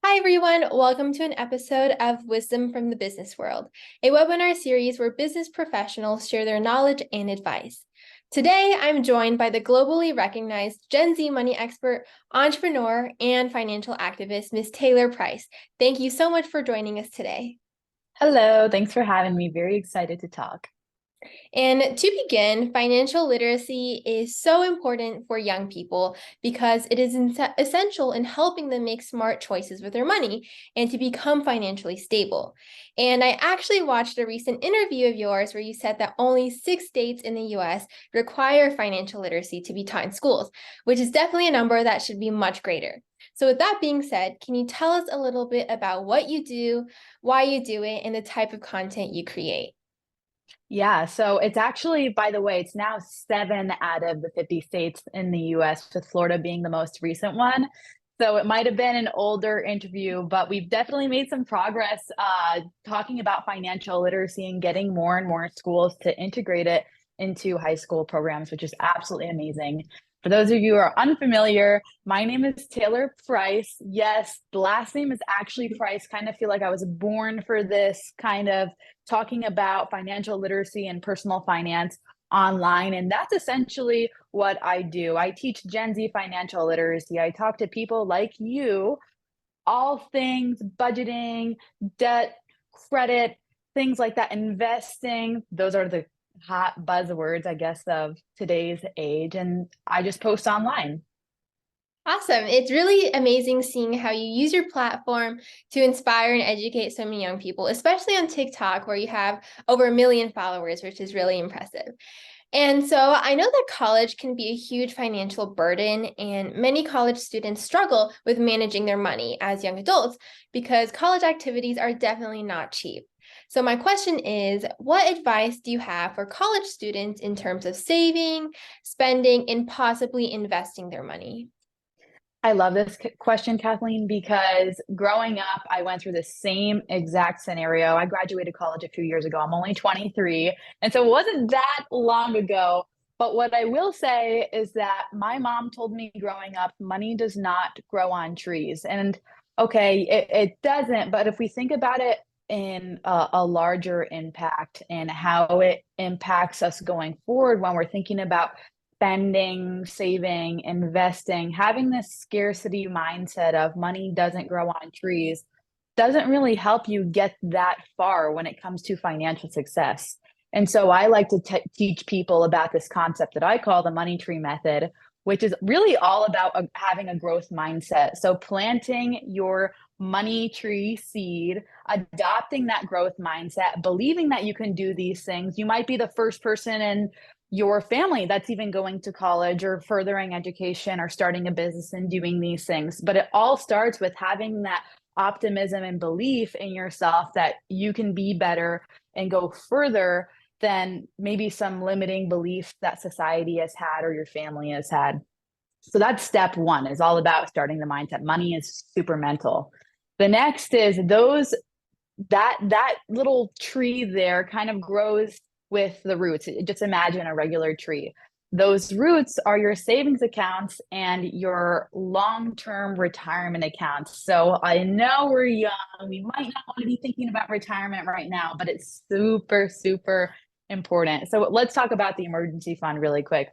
Hi, everyone. Welcome to an episode of Wisdom from the Business World, a webinar series where business professionals share their knowledge and advice. Today, I'm joined by the globally recognized Gen Z money expert, entrepreneur, and financial activist, Ms. Taylor Price. Thank you so much for joining us today. Hello, thanks for having me. Very excited to talk. And to begin, financial literacy is so important for young people because it is essential in helping them make smart choices with their money and to become financially stable. And I actually watched a recent interview of yours where you said that only 6 states in the US require financial literacy to be taught in schools, which is definitely a number that should be much greater. So, with that being said, can you tell us a little bit about what you do, why you do it, and the type of content you create? Yeah, so it's actually, by the way, it's now seven out of the 50 states in the US, with Florida being the most recent one. So it might have been an older interview, but we've definitely made some progress talking about financial literacy and getting more and more schools to integrate it into high school programs, which is absolutely amazing. For those of you who are unfamiliar, my name is Taylor Price. Yes, the last name is actually Price. Kind of feel like I was born for this kind of talking about financial literacy and personal finance online. And that's essentially what I do. I teach Gen Z financial literacy. I talk to people like you, all things budgeting, debt, credit, things like that, investing. Those are the hot buzzwords, I guess, of today's age. And I just post online. Awesome. It's really amazing seeing how you use your platform to inspire and educate so many young people, especially on TikTok, where you have over 1 million followers, which is really impressive. And so I know that college can be a huge financial burden, and many college students struggle with managing their money as young adults because college activities are definitely not cheap. So, my question is, what advice do you have for college students in terms of saving, spending, and possibly investing their money? I love this question, Kathleen, because growing up, I went through the same exact scenario. I graduated college a few years ago. I'm only 23. And so it wasn't that long ago. But what I will say is that my mom told me growing up, money does not grow on trees. And okay, it doesn't. But if we think about it in a larger impact and how it impacts us going forward when we're thinking about spending, saving, investing, having this scarcity mindset of money doesn't grow on trees doesn't really help you get that far when it comes to financial success. And so I like to teach people about this concept that I call the money tree method, which is really all about having a growth mindset. So planting your money tree seed, adopting that growth mindset, believing that you can do these things. You might be the first person in your family that's even going to college or furthering education or starting a business and doing these things. But it all starts with having that optimism and belief in yourself that you can be better and go further than maybe some limiting beliefs that society has had or your family has had. So that's step one, is all about starting the mindset. Money is super mental. The next is those that little tree there kind of grows with the roots. Just imagine a regular tree. Those roots are your savings accounts and your long-term retirement accounts. So I know we're young. We might not want to be thinking about retirement right now, but it's super, super important. So let's talk about the emergency fund really quick.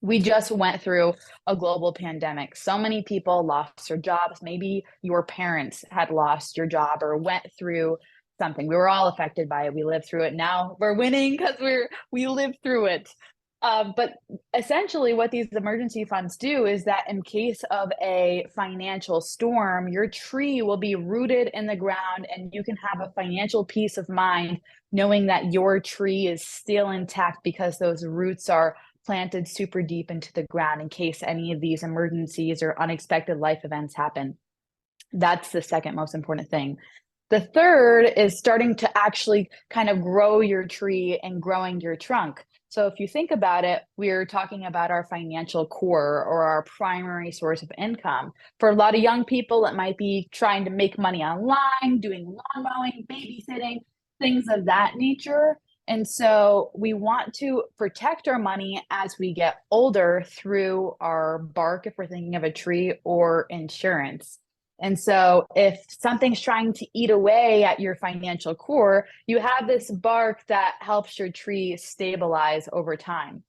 We just went through a global pandemic. So many people lost their jobs. Maybe your parents had lost your job or went through something. We were all affected by it. We lived through it. Now we're winning because we lived through it. But essentially, what these emergency funds do is that in case of a financial storm, your tree will be rooted in the ground and you can have a financial peace of mind knowing that your tree is still intact because those roots are planted super deep into the ground in case any of these emergencies or unexpected life events happen. That's the second most important thing. The third is starting to actually kind of grow your tree and growing your trunk. So if you think about it, we're talking about our financial core or our primary source of income. For a lot of young people, it might be trying to make money online, doing lawn mowing, babysitting, things of that nature. And so we want to protect our money as we get older through our bark, if we're thinking of a tree, or insurance. And so if something's trying to eat away at your financial core, you have this bark that helps your tree stabilize over time.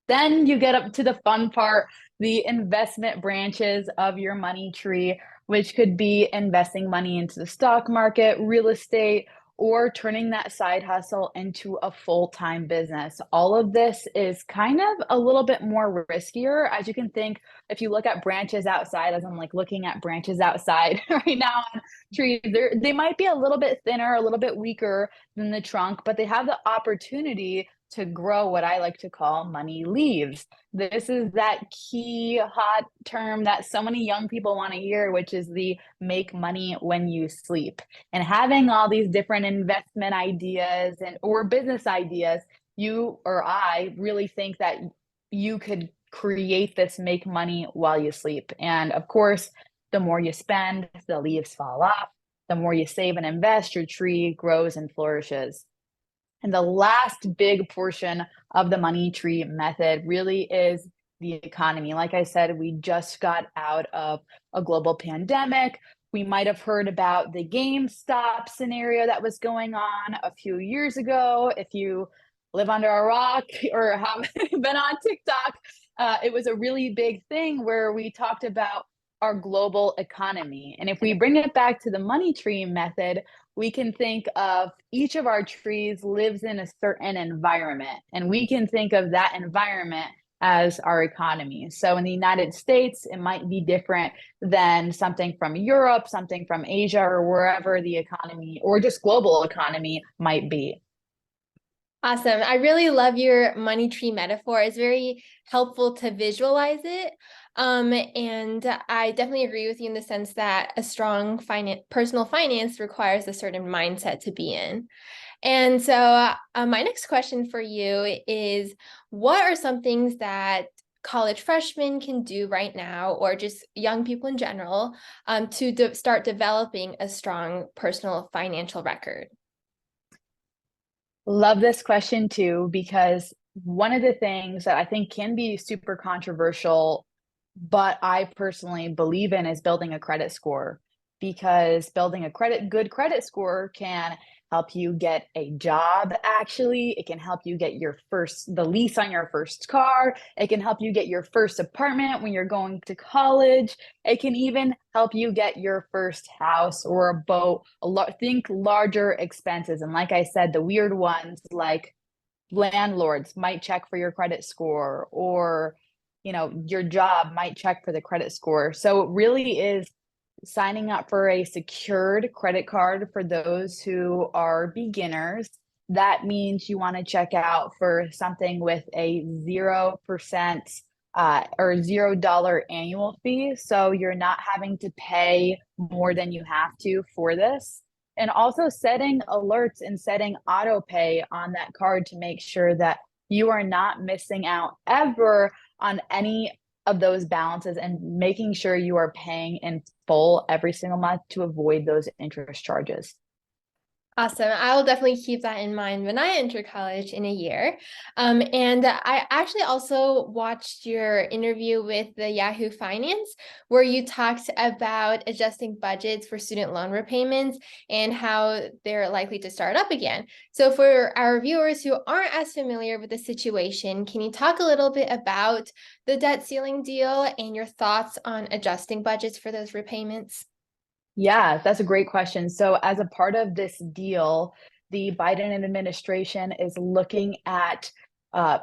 Then you get up to the fun part, the investment branches of your money tree, which could be investing money into the stock market, real estate, or turning that side hustle into a full-time business. All of this is kind of a little bit more riskier. As you can think, if you look at branches outside, as I'm like looking at branches outside right now on trees, they might be a little bit thinner, a little bit weaker than the trunk, but they have the opportunity to grow what I like to call money leaves. This is that key hot term that so many young people want to hear, which is the make money when you sleep. And having all these different investment ideas and or business ideas, you or I really think that you could create this make money while you sleep. And of course, the more you spend, the leaves fall off. The more you save and invest, your tree grows and flourishes. And the last big portion of the money tree method really is the economy. Like I said, we just got out of a global pandemic. We might have heard about the GameStop scenario that was going on a few years ago. If you live under a rock or have been on TikTok, it was a really big thing where we talked about our global economy. And if we bring it back to the money tree method, we can think of each of our trees lives in a certain environment, and we can think of that environment as our economy. So in the United States, it might be different than something from Europe, something from Asia, or wherever the economy or just global economy might be. Awesome. I really love your money tree metaphor. It's very helpful to visualize it. And I definitely agree with you in the sense that a strong personal finance requires a certain mindset to be in. And so my next question for you is, what are some things that college freshmen can do right now, or just young people in general, to start developing a strong personal financial record? Love this question too, because one of the things that I think can be super controversial, but I personally believe in is building a credit score, because building a good credit score can help you get a job. Actually, it can help you get the lease on your first car. It can help you get your first apartment when you're going to college. It can even help you get your first house or a boat. Think larger expenses. And like I said, the weird ones like landlords might check for your credit score, or your job might check for the credit score. So it really is signing up for a secured credit card for those who are beginners. That means you want to check out for something with a 0% or $0 annual fee. So you're not having to pay more than you have to for this. And also setting alerts and setting auto pay on that card to make sure that you are not missing out ever on any of those balances, and making sure you are paying in full every single month to avoid those interest charges. Awesome. I will definitely keep that in mind when I enter college in a year. And I actually also watched your interview with the Yahoo Finance, where you talked about adjusting budgets for student loan repayments and how they're likely to start up again. So for our viewers who aren't as familiar with the situation, can you talk a little bit about the debt ceiling deal and your thoughts on adjusting budgets for those repayments? Yeah, that's a great question. So, as a part of this deal, the Biden administration is looking at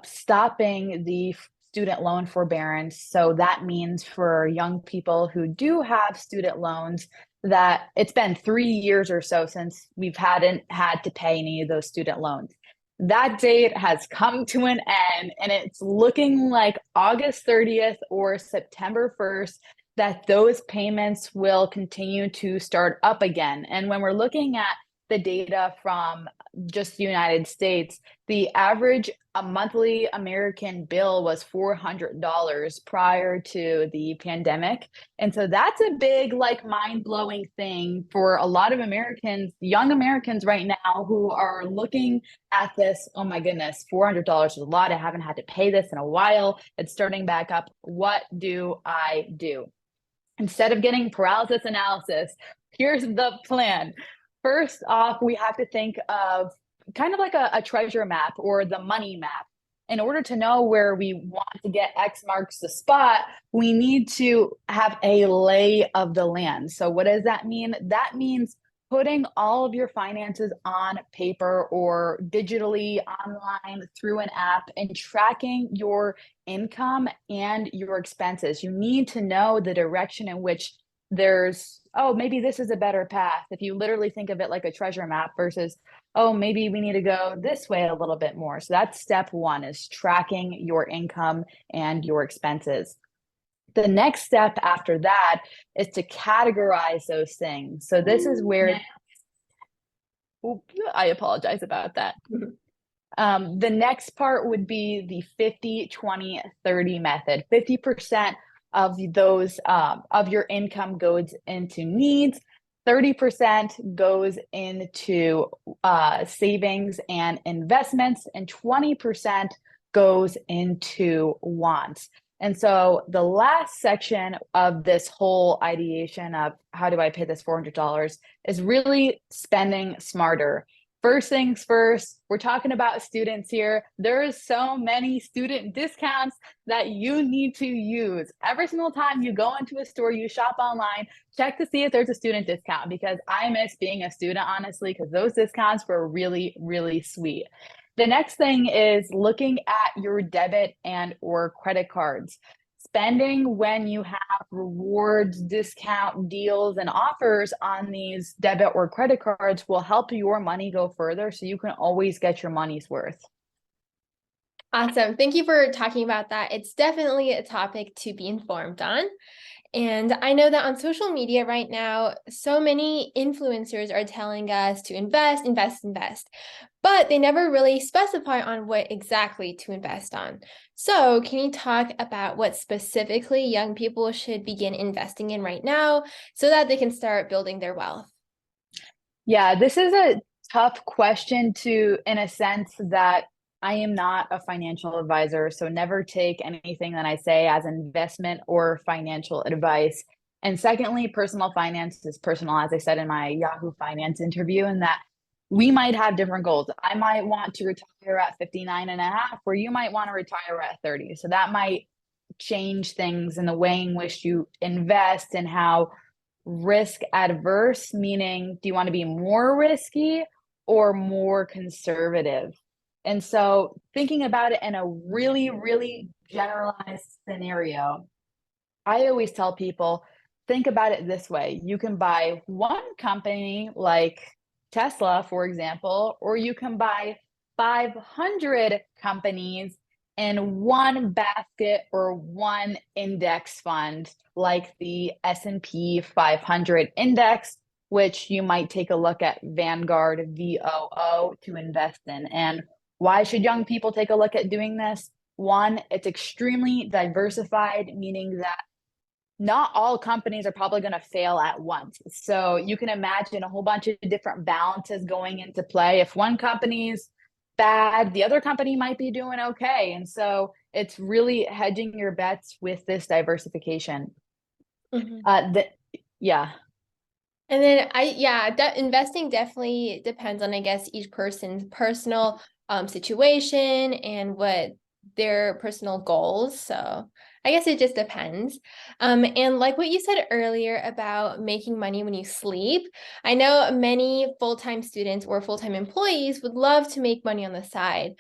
stopping the student loan forbearance. So, that means for young people who do have student loans, that it's been 3 years or so since we've hadn't had to pay any of those student loans. That date has come to an end, and it's looking like August 30th or September 1st that those payments will continue to start up again. And when we're looking at the data from just the United States, the average a monthly American bill was $400 prior to the pandemic. And so that's a big, like, mind-blowing thing for a lot of Americans, young Americans right now, who are looking at this. Oh my goodness, $400 is a lot. I haven't had to pay this in a while. It's starting back up. What do I do? Instead of getting paralysis analysis, here's the plan. First off, we have to think of kind of like a treasure map or the money map. In order to know where we want to get X marks the spot, we need to have a lay of the land. So, what does that mean? That means putting all of your finances on paper or digitally online through an app and tracking your income and your expenses. You need to know the direction in which there's, oh, maybe this is a better path. If you literally think of it like a treasure map versus, oh, maybe we need to go this way a little bit more. So that's step one, is tracking your income and your expenses. The next step after that is to categorize those things. So this is where, I apologize about that. The next part would be the 50-20-30 method. 50% of those of your income goes into needs, 30% goes into savings and investments, and 20% goes into wants. And so the last section of this whole ideation of how do I pay this $400 is really spending smarter. First things first, we're talking about students here. There's so many student discounts that you need to use. Every single time you go into a store, you shop online, check to see if there's a student discount, because I miss being a student, honestly, because those discounts were really, really sweet. The next thing is looking at your debit and or credit cards. Spending when you have rewards, discount deals, and offers on these debit or credit cards will help your money go further, so you can always get your money's worth. Awesome. Thank you for talking about that. It's definitely a topic to be informed on. And I know that on social media right now, so many influencers are telling us to invest, invest, invest, but they never really specify on what exactly to invest on. So can you talk about what specifically young people should begin investing in right now so that they can start building their wealth? Yeah, this is a tough question to, in a sense that I am not a financial advisor, so never take anything that I say as investment or financial advice. And secondly, personal finance is personal, as I said in my Yahoo Finance interview, and that we might have different goals. I might want to retire at 59 and a half, or you might want to retire at 30. So that might change things in the way in which you invest and how risk adverse, meaning do you want to be more risky or more conservative? And so thinking about it in a really, really generalized scenario, I always tell people, think about it this way. You can buy one company like Tesla, for example, or you can buy 500 companies in one basket or one index fund like the S&P 500 index, which you might take a look at Vanguard VOO to invest in. And why should young people take a look at doing this? One, it's extremely diversified, meaning that not all companies are probably going to fail at once. So you can imagine a whole bunch of different balances going into play. If one company's bad, the other company might be doing okay. And so it's really hedging your bets with this diversification. Yeah. And then investing definitely depends on, I guess, each person's personal situation and what their personal goals. So I guess it just depends. And like what you said earlier about making money when you sleep, I know many full-time students or full-time employees would love to make money on the side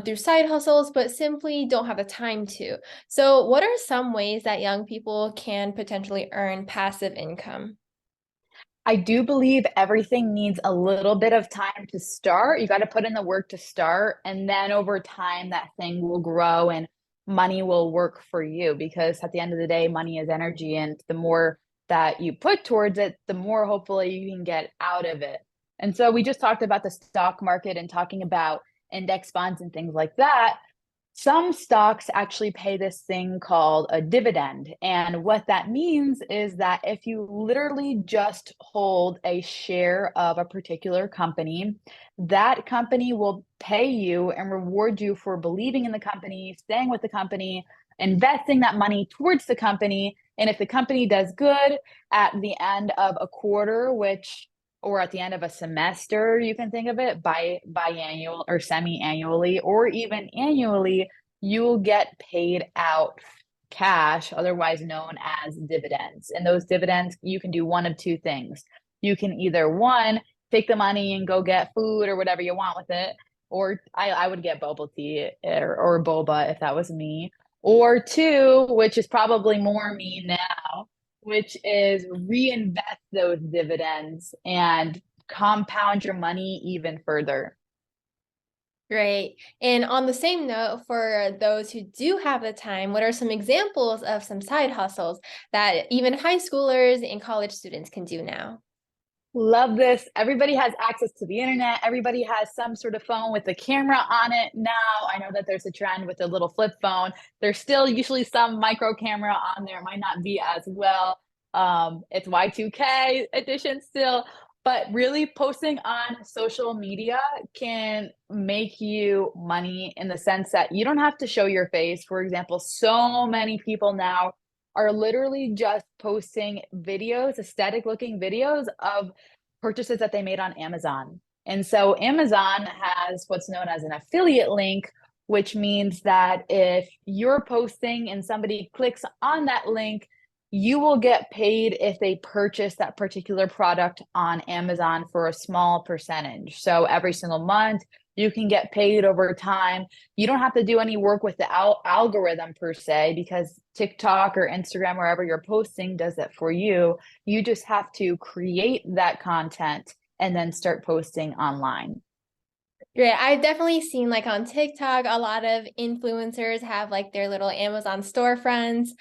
through side hustles, but simply don't have the time to. So what are some ways that young people can potentially earn passive income? I do believe everything needs a little bit of time to start. You got to put in the work to start, and then over time, that thing will grow and money will work for you, because at the end of the day, money is energy. And the more that you put towards it, the more hopefully you can get out of it. And so we just talked about the stock market and talking about index funds and things like that. Some stocks actually pay this thing called a dividend. And what that means is that if you literally just hold a share of a particular company, that company will pay you and reward you for believing in the company, staying with the company, investing that money towards the company, And if the company does good at the end of a quarter, or at the end of a semester, you can think of it biannual or semi-annually, or even annually, you'll get paid out cash, otherwise known as dividends. And those dividends, you can do one of two things. You can either one, take the money and go get food or whatever you want with it, or I would get bubble tea or boba if that was me. Or two, which is probably more me now, which is reinvest those dividends and compound your money even further. Great. And on the same note, for those who do have the time, what are some examples of some side hustles that even high schoolers and college students can do now? Love this. Everybody has access to the internet. Everybody has some sort of phone with a camera on it now. I know that there's a trend with a little flip phone. There's still usually some micro camera on there. It might not be as well. It's Y2K edition still, but really posting on social media can make you money in the sense that you don't have to show your face. For example, so many people now are literally just posting videos, aesthetic looking videos of purchases that they made on Amazon. And so Amazon has what's known as an affiliate link, which means that if you're posting and somebody clicks on that link, you will get paid if they purchase that particular product on Amazon for a small percentage. So every single month, you can get paid over time. You don't have to do any work with the algorithm per se, because TikTok or Instagram, wherever you're posting, does that for you. You just have to create that content and then start posting online. Yeah, I've definitely seen like on TikTok, a lot of influencers have like their little Amazon storefronts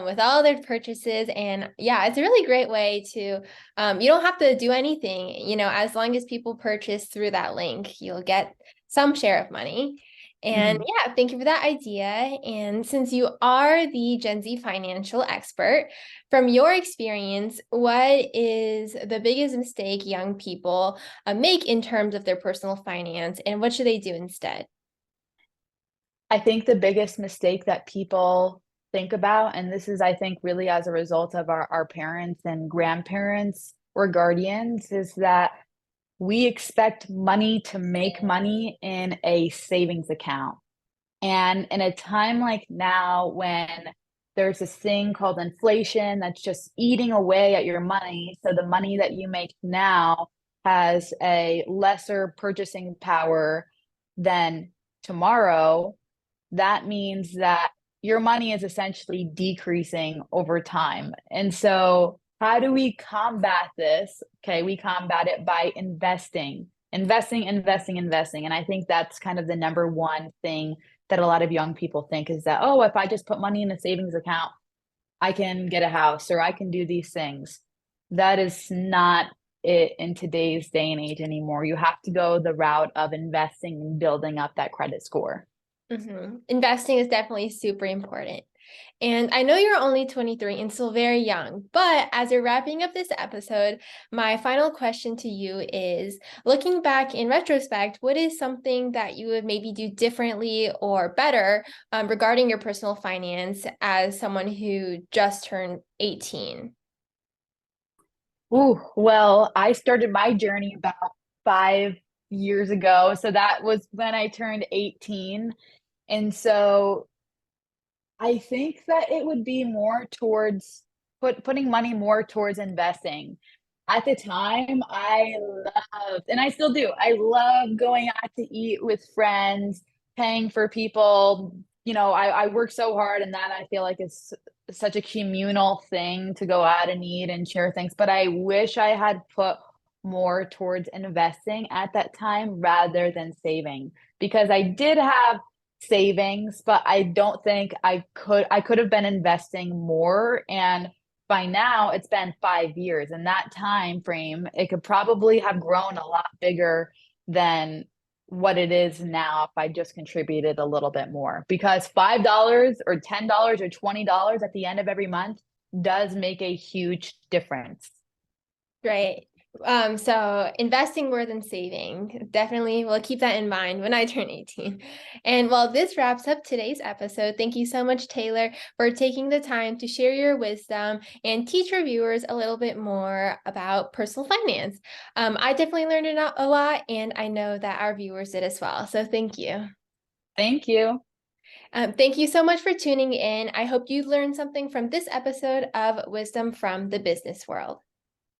with all their purchases. And yeah, it's a really great way to, you don't have to do anything, as long as people purchase through that link, you'll get some share of money. And Mhm. yeah, thank you for that idea. And since you are the Gen Z financial expert, from your experience, what is the biggest mistake young people make in terms of their personal finance, and what should they do instead? I think the biggest mistake that people think about, and this is, I think, really as a result of our parents and grandparents or guardians, is that we expect money to make money in a savings account. And in a time like now, when there's this thing called inflation that's just eating away at your money, so the money that you make now has a lesser purchasing power than tomorrow, that means that your money is essentially decreasing over time. And so, how do we combat this? Okay, we combat it by investing. And I think that's kind of the number one thing that a lot of young people think is that, oh, if I just put money in a savings account, I can get a house or I can do these things. That is not it in today's day and age anymore. You have to go the route of investing and building up that credit score. Investing is definitely super important. And I know you're only 23 and still very young, but as you're wrapping up this episode, my final question to you is, looking back in retrospect, what is something that you would maybe do differently or better regarding your personal finance as someone who just turned 18? Ooh, well, I started my journey about 5 years ago. So that was when I turned 18. And so I think that it would be more towards putting money more towards investing. At the time, I loved, and I still do, I love going out to eat with friends, paying for people. I work so hard, and that I feel like it's such a communal thing to go out and eat and share things. But I wish I had put more towards investing at that time rather than saving, because I did have savings, but I don't think I could have been investing more. And by now it's been 5 years. In that time frame, it could probably have grown a lot bigger than what it is now if I just contributed a little bit more. Because $5 or $10 or $20 at the end of every month does make a huge difference. Right. So investing more than saving. Definitely will keep that in mind when I turn 18. And well, this wraps up today's episode. Thank you so much, Taylor, for taking the time to share your wisdom and teach our viewers a little bit more about personal finance. I definitely learned a lot, and I know that our viewers did as well. So thank you. Thank you. Thank you so much for tuning in. I hope you learned something from this episode of Wisdom from the Business World.